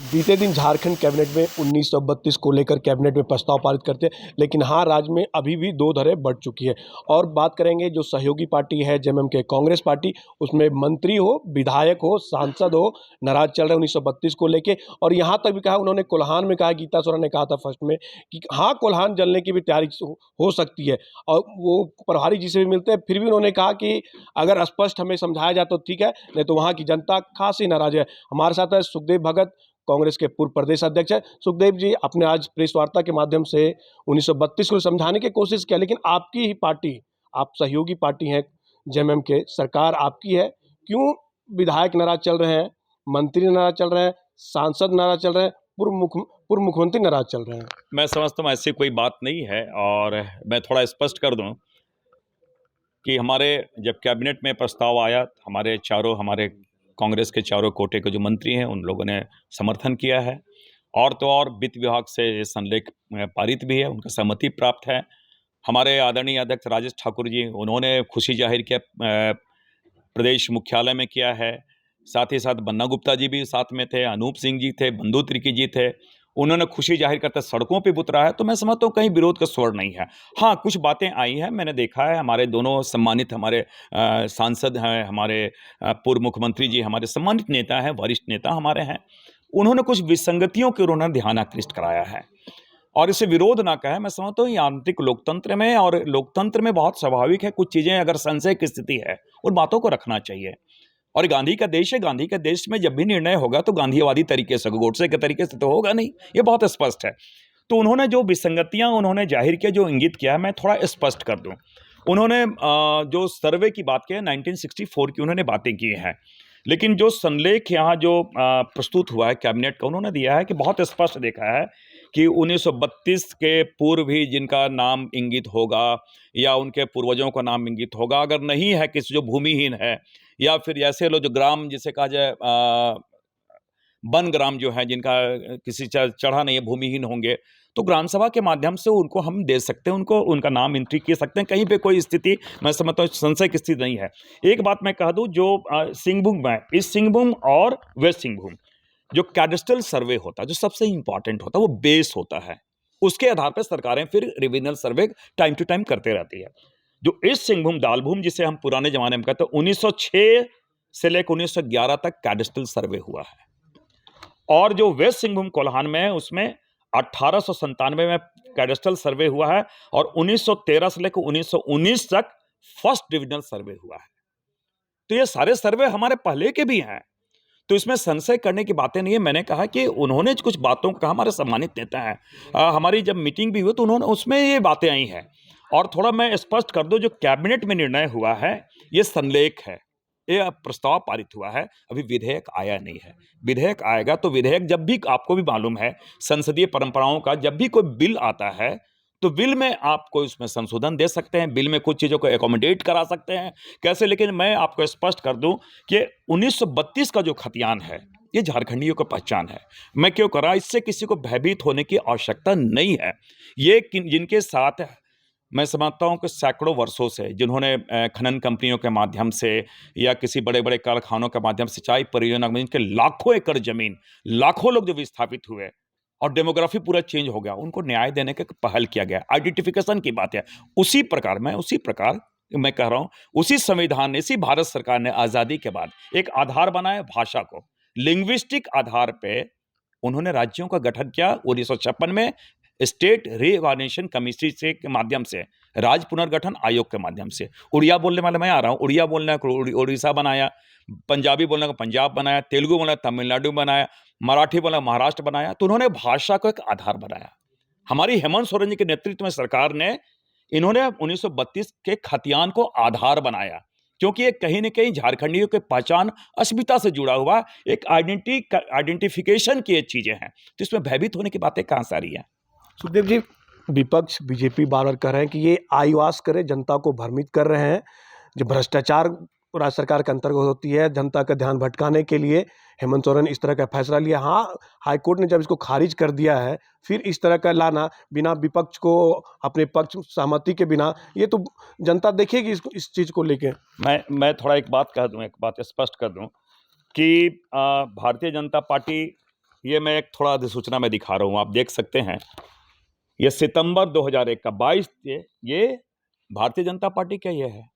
बीते दिन झारखंड कैबिनेट में 1932 को लेकर कैबिनेट में प्रस्ताव पारित करते, लेकिन हाँ, राज्य में अभी भी दो धड़े बढ़ चुकी है। और बात करेंगे जो सहयोगी पार्टी है जेएमएम कांग्रेस पार्टी, उसमें मंत्री हो, विधायक हो, सांसद हो, नाराज चल रहे 1932 को लेके। और यहाँ तक भी कहा उन्होंने, कोल्हान में कहा, गीता सोरेन ने कहा था फर्स्ट में कि हाँ, कोल्हान जलने की भी तैयारी हो सकती है। और वो प्रभारी जी से भी मिलते हैं, फिर भी उन्होंने कहा कि अगर स्पष्ट हमें समझाया जाए तो ठीक है, नहीं तो वहाँ की जनता खासी नाराज है। हमारे साथ है सुखदेव भगत, कांग्रेस के पूर्व प्रदेश अध्यक्ष है। सुखदेव जी, आपने आज प्रेस वार्ता के माध्यम से 1932 को समझाने की कोशिश किया, लेकिन आपकी ही पार्टी, आप सहयोगी पार्टी हैं जेएमएम के, सरकार आपकी है, क्यों विधायक नाराज चल रहे हैं, मंत्री नाराज चल रहे हैं, सांसद नाराज चल रहे हैं, पूर्व मुख्यमंत्री नाराज चल रहे हैं? मैं समझता हूँ ऐसी कोई बात नहीं है। और मैं थोड़ा स्पष्ट कर दूं कि हमारे जब कैबिनेट में प्रस्ताव आया, हमारे कांग्रेस के चारों कोटे के जो मंत्री हैं उन लोगों ने समर्थन किया है। और तो और वित्त विभाग से ये संलेख पारित भी है, उनका सहमति प्राप्त है। हमारे आदरणीय अध्यक्ष राजेश ठाकुर जी, उन्होंने खुशी जाहिर किया, प्रदेश मुख्यालय में किया है। साथ ही साथ बन्ना गुप्ता जी भी साथ में थे, अनूप सिंह जी थे, बंधु तिर्की जी थे, उन्होंने खुशी जाहिर करते सड़कों पे उतरा है। तो मैं समझता हूँ कहीं विरोध का स्वर नहीं है। हाँ, कुछ बातें आई हैं, मैंने देखा है, हमारे दोनों सम्मानित हमारे सांसद हैं, हमारे पूर्व मुख्यमंत्री जी हमारे सम्मानित नेता हैं, वरिष्ठ नेता हमारे हैं, उन्होंने कुछ विसंगतियों की उन्होंने ध्यान आकृष्ट कराया है। और इसे विरोध ना कहे, मैं समझता हूँ यांत्रिक लोकतंत्र में, और लोकतंत्र में बहुत स्वाभाविक है, कुछ चीज़ें अगर संशय की स्थिति है उन बातों को रखना चाहिए। और गांधी का देश है, गांधी के देश में जब भी निर्णय होगा तो गांधीवादी तरीके से, गोडसे के तरीके से तो होगा नहीं, ये बहुत स्पष्ट है। तो उन्होंने जो विसंगतियां उन्होंने जाहिर किया, जो इंगित किया है, मैं थोड़ा स्पष्ट कर दूं। उन्होंने जो सर्वे की बात की है, 1964 की उन्होंने बातें की हैं, लेकिन जो संलेख यहाँ जो प्रस्तुत हुआ है कैबिनेट का, उन्होंने दिया है कि बहुत स्पष्ट देखा है कि 1932 के पूर्व ही जिनका नाम इंगित होगा या उनके पूर्वजों का नाम इंगित होगा, अगर नहीं है किसी जो भूमिहीन है, या फिर ऐसे लोग जो ग्राम जिसे कहा जाए वन ग्राम जो है, जिनका किसी चढ़ा नहीं है, भूमिहीन होंगे, तो ग्राम सभा के माध्यम से उनको हम दे सकते हैं, उनको उनका नाम एंट्री कर सकते हैं। कहीं पे कोई स्थिति, मैं समझता हूँ संशय की स्थिति नहीं है। एक बात मैं कह दूं, जो सिंहभूम में, इस सिंहभूम और वेस्ट सिंहभूम, जो कैडेस्ट्रल सर्वे होता है, जो सबसे इंपॉर्टेंट होता है, वो बेस होता है, उसके आधार पर सरकारें फिर revisional survey time to time करते रहती है। जो ईस्ट सिंहभूम दालभूम, जिसे हम पुराने जमाने में कहते हैं, 1906 से लेकर 1911 तक कैडेस्ट्रल सर्वे हुआ है। और जो वेस्ट सिंहभूम कोल्हान में है, उसमें 1897 में कैडेस्ट्रल सर्वे हुआ है, और 1913 से लेकर 1919 तक फर्स्ट डिविजनल सर्वे हुआ है। तो ये सारे सर्वे हमारे पहले के भी हैं, तो इसमें संशय करने की बातें नहीं है। मैंने कहा कि उन्होंने कुछ बातों को कहा, हमारे सम्मानित नेता हैं, हमारी जब मीटिंग भी हुई तो उन्होंने उसमें ये बातें आई हैं। और थोड़ा मैं स्पष्ट कर दूं, जो कैबिनेट में निर्णय हुआ है ये संलेख है, ये प्रस्ताव पारित हुआ है, अभी विधेयक आया नहीं है। विधेयक आएगा तो विधेयक, जब भी आपको भी मालूम है संसदीय परंपराओं का, जब भी कोई बिल आता है तो बिल में आप कोई उसमें संशोधन दे सकते हैं, बिल में कुछ चीज़ों को एकोमोडेट करा सकते हैं, कैसे। लेकिन मैं आपको स्पष्ट कर दूं कि 1932 का जो खतियान है, ये झारखंडियों की पहचान है। मैं क्यों कर रहा, इससे किसी को भयभीत होने की आवश्यकता नहीं है। ये जिनके साथ मैं समझता हूं कि सैकड़ों वर्षों से जिन्होंने खनन कंपनियों के माध्यम से या किसी बड़े बड़े कारखानों के माध्यम से सिंचाई परियोजना में जिनके लाखों एकड़ जमीन, लाखों लोग जो विस्थापित हुए और डेमोग्राफी पूरा चेंज हो गया, उनको न्याय देने का पहल किया गया। आइडेंटिफिकेशन की बात है। उसी प्रकार मैं कह रहा हूं, उसी संविधान ने, इसी भारत सरकार ने आजादी के बाद एक आधार बनाया भाषा को, लिंग्विस्टिक आधार पे उन्होंने राज्यों का गठन किया 1956 में, स्टेट रीऑर्गेनाइजेशन कमिटी से के माध्यम से, राज्य पुनर्गठन आयोग के माध्यम से। उड़िया बोलने वाले मैं आ रहा हूँ, उड़िया बोलने को उड़ीसा बनाया, पंजाबी बोलने को पंजाब बनाया, तेलुगु बोलना तमिलनाडु बनाया, मराठी बोलना महाराष्ट्र बनाया। तो उन्होंने भाषा को एक आधार बनाया। हमारी हेमंत सोरेन जी के नेतृत्व में सरकार ने, इन्होंने 1932 के खतियान को आधार बनाया, क्योंकि ये कहीं न कहीं झारखंडियों की पहचान, अस्मिता से जुड़ा हुआ एक आइडेंटिफिकेशन की चीजें हैं। तो इसमें भयभीत होने की बातें कहां से आ रही हैं? सुखदेव जी, विपक्ष बीजेपी बार बार कह रहे हैं कि ये आईवास करे, जनता को भ्रमित कर रहे हैं। जो भ्रष्टाचार राज्य सरकार के अंतर्गत होती है, जनता का ध्यान भटकाने के लिए हेमंत सोरेन ने इस तरह का फैसला लिया। हाँ, हाईकोर्ट ने जब इसको खारिज कर दिया है, फिर इस तरह का लाना बिना विपक्ष को अपने पक्ष सहमति के बिना, ये तो जनता देखेगी इस चीज को लेके। मैं थोड़ा एक बात कह दूं, एक बात स्पष्ट कर दूं कि भारतीय जनता पार्टी ये मैं एक थोड़ा अधिसूचना में दिखा रहा हूँ, आप देख सकते हैं। ये सितंबर 2001 का 22 ये भारतीय जनता पार्टी का ये है।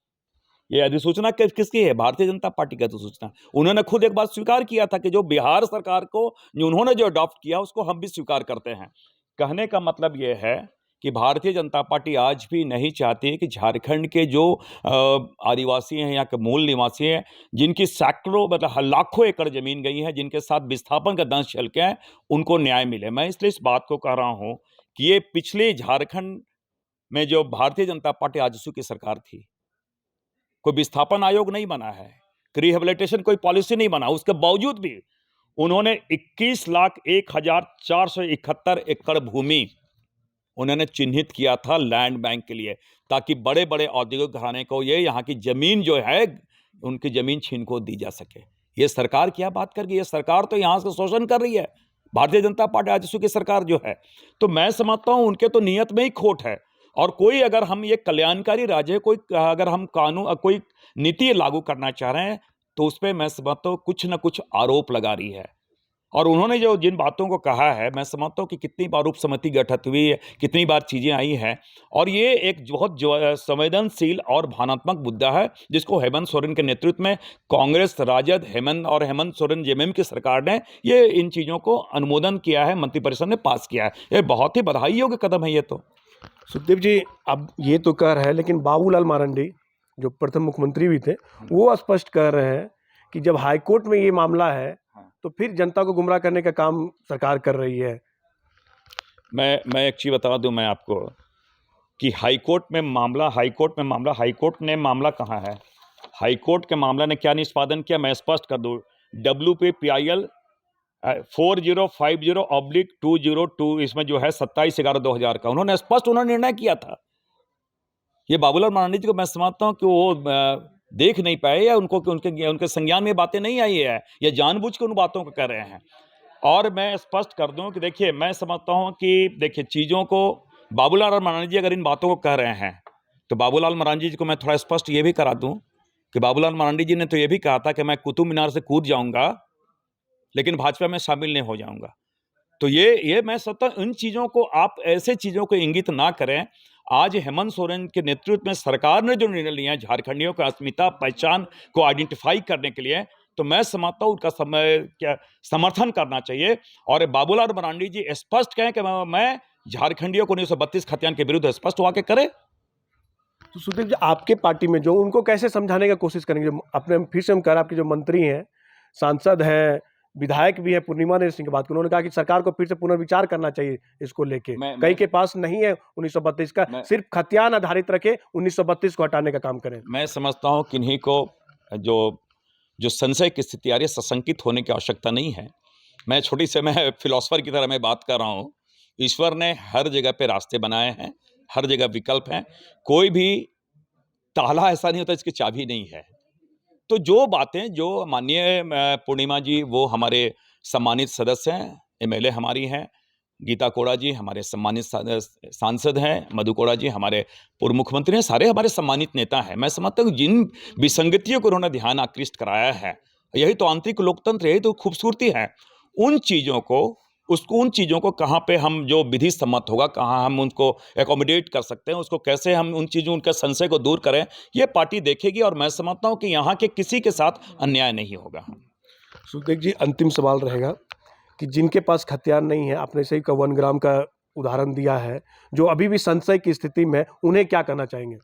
ये अधिसूचना किसकी है? भारतीय जनता पार्टी की अधिसूचना। उन्होंने खुद एक बात स्वीकार किया था कि जो बिहार सरकार को उन्होंने जो अडॉप्ट किया उसको हम भी स्वीकार करते हैं। कहने का मतलब ये है कि भारतीय जनता पार्टी आज भी नहीं चाहती कि झारखंड के जो आदिवासी हैं, यहाँ के मूल निवासी हैं, जिनकी सैकड़ों मतलब लाखों एकड़ जमीन गई है, जिनके साथ विस्थापन का दंश छलके हैं, उनको न्याय मिले। मैं इसलिए इस बात को कह रहा हूं कि ये पिछले झारखंड में जो भारतीय जनता पार्टी आजसू की सरकार थी, कोई विस्थापन आयोग नहीं बना है, रिहेबिलिटेशन कोई पॉलिसी नहीं बना, उसके बावजूद भी उन्होंने 21,01,471 एकड़ भूमि उन्होंने चिन्हित किया था लैंड बैंक के लिए, ताकि बड़े बड़े औद्योगिक घराने को ये यहाँ की जमीन जो है उनकी जमीन छीन को दी जा सके। ये सरकार क्या बात कर रही है? ये सरकार तो यहाँ से शोषण कर रही है, भारतीय जनता पार्टी आजसू की सरकार जो है। तो मैं समझता हूँ उनके तो नियत में ही खोट है। और कोई अगर हम ये कल्याणकारी राज्य कोई अगर हम कानून कोई नीति लागू करना चाह रहे हैं तो उस पर मैं समझता हूँ कुछ न कुछ आरोप लगा रही है। और उन्होंने जो जिन बातों को कहा है, मैं समझता हूँ कि कितनी बार उप समिति गठित हुई है, कितनी बार चीज़ें आई हैं, और ये एक बहुत संवेदनशील और भावनात्मक मुद्दा है जिसको हेमंत सोरेन के नेतृत्व में कांग्रेस, राजद, हेमंत सोरेन जेएमएम की सरकार ने ये इन चीज़ों को अनुमोदन किया है, मंत्रिपरिषद ने पास किया है। ये बहुत ही बधाई योग्य कदम है ये तो। सुखदेव जी, अब ये तो कह रहे हैं, लेकिन बाबूलाल मरांडी जो प्रथम मुख्यमंत्री भी थे वो स्पष्ट कर रहे हैं कि जब हाईकोर्ट में ये मामला है तो फिर जनता को गुमराह करने का काम सरकार कर रही है। मैं एक चीज़ बता दूं मैं आपको कि हाईकोर्ट ने मामला कहाँ है? हाईकोर्ट के मामला ने क्या निष्पादन किया, मैं स्पष्ट कर दूं। WPPIL 4050/202 इसमें जो है 27/11/2000 का उन्होंने स्पष्ट निर्णय किया था। ये बाबूलाल मरांडी जी को मैं समझता हूँ कि वो देख नहीं पाए या उनके संज्ञान में बातें नहीं आई है, या जानबूझ के उन बातों को कर रहे हैं। और मैं स्पष्ट कर दूं कि देखिए, मैं समझता हूं कि देखिए चीज़ों को बाबूलाल मरांडी जी अगर इन बातों को कह रहे हैं तो बाबूलाल मरांडी जी को मैं थोड़ा स्पष्ट ये भी करा दूं कि बाबूलाल मरांडी जी ने तो ये भी कहा था कि मैं कुतुब मीनार से कूद जाऊंगा लेकिन भाजपा में शामिल नहीं हो जाऊंगा। तो ये मैं समझता हूं इन चीज़ों को आप ऐसे चीज़ों को इंगित ना करें। आज हेमंत सोरेन के नेतृत्व में सरकार ने जो निर्णय लिया है झारखंडियों की अस्मिता पहचान को आइडेंटिफाई करने के लिए, तो मैं समझता हूँ उनका समर्थन करना चाहिए। और बाबूलाल मरांडी जी स्पष्ट कहें कि मैं झारखंडियों को 1932 खतियान के विरुद्ध स्पष्ट होकर करे। तो सुखदेव जी, आपके पार्टी में जो उनको कैसे समझाने का कोशिश करेंगे? जो अपने फिर से हम कह रहे हैं, आपके जो मंत्री हैं, सांसद हैं, विधायक भी है, पूर्णिमा ने सिंह की बात की, उन्होंने कहा कि सरकार को फिर से पुनर्विचार करना चाहिए इसको लेके। कई के पास नहीं है 1932 का, सिर्फ खतियान आधारित रखे 1932 को हटाने का काम करें। मैं समझता हूँ कि इन्हीं को जो संशय की स्थिति आ रही है, सशंकित होने की आवश्यकता नहीं है। मैं छोटी से मैं फिलोसफर की तरह मैं बात कर रहा हूँ। ईश्वर ने हर जगह पे रास्ते बनाए हैं, हर जगह विकल्प हैं। कोई भी ताला ऐसा नहीं होता जिसकी चाबी नहीं है। तो जो बातें जो माननीय पूर्णिमा जी वो हमारे सम्मानित सदस्य हैं, एमएलए हमारी हैं, गीता कोड़ा जी हमारे सम्मानित सांसद हैं, मधु कोड़ा जी हमारे पूर्व मुख्यमंत्री हैं, सारे हमारे सम्मानित नेता हैं। मैं समझता हूँ जिन विसंगतियों को उन्होंने ध्यान आकृष्ट कराया है, यही तो आंतरिक लोकतंत्र, यही तो खूबसूरती है। उन चीज़ों को कहाँ पे हम जो विधि सम्मत होगा, कहाँ हम उनको एकोमोडेट कर सकते हैं, उसको कैसे हम उनका संशय को दूर करें, ये पार्टी देखेगी। और मैं समझता हूँ कि यहाँ के किसी के साथ अन्याय नहीं होगा। सुखदेव जी, अंतिम सवाल रहेगा कि जिनके पास हथियार नहीं है, आपने सही का 1 ग्राम का उदाहरण दिया है, जो अभी भी संशय की स्थिति में, उन्हें क्या करना चाहेंगे?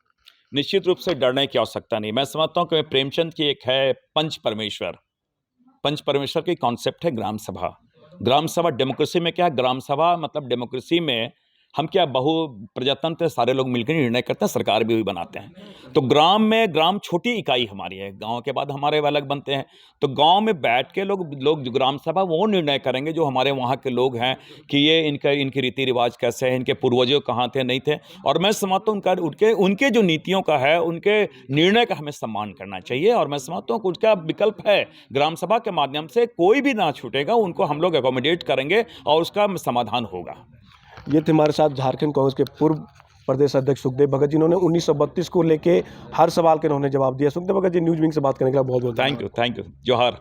निश्चित रूप से डरने की आवश्यकता नहीं। मैं समझता हूँ कि प्रेमचंद की एक है पंच परमेश्वर की कॉन्सेप्ट है ग्राम सभा। ग्राम सभा डेमोक्रेसी में क्या है? ग्राम सभा मतलब डेमोक्रेसी में हम क्या बहु प्रजातंत्र सारे लोग मिलकर निर्णय करते हैं, सरकार भी बनाते हैं। तो ग्राम छोटी इकाई हमारी है, गांव के बाद हमारे अलग बनते हैं। तो गांव में बैठ के लोग जो ग्राम सभा वो निर्णय करेंगे, जो हमारे वहाँ के लोग हैं कि ये इनके रीति रिवाज कैसे हैं, इनके पूर्वजों कहाँ थे नहीं थे। और मैं समझता हूँ उनके जो नीतियों का है, उनके निर्णय का हमें सम्मान करना चाहिए। और मैं समझता हूँ कि उसका विकल्प है, ग्राम सभा के माध्यम से कोई भी ना छूटेगा, उनको हम लोग एकोमोडेट करेंगे और उसका समाधान होगा। ये थे हमारे साथ झारखंड कांग्रेस के पूर्व प्रदेश अध्यक्ष सुखदेव भगत, जिन्होंने 1932 को लेके हर सवाल के उन्होंने जवाब दिया। सुखदेव भगत जी, न्यूज़ विंग से बात करने के लिए बहुत बहुत थैंक यू। जोहार।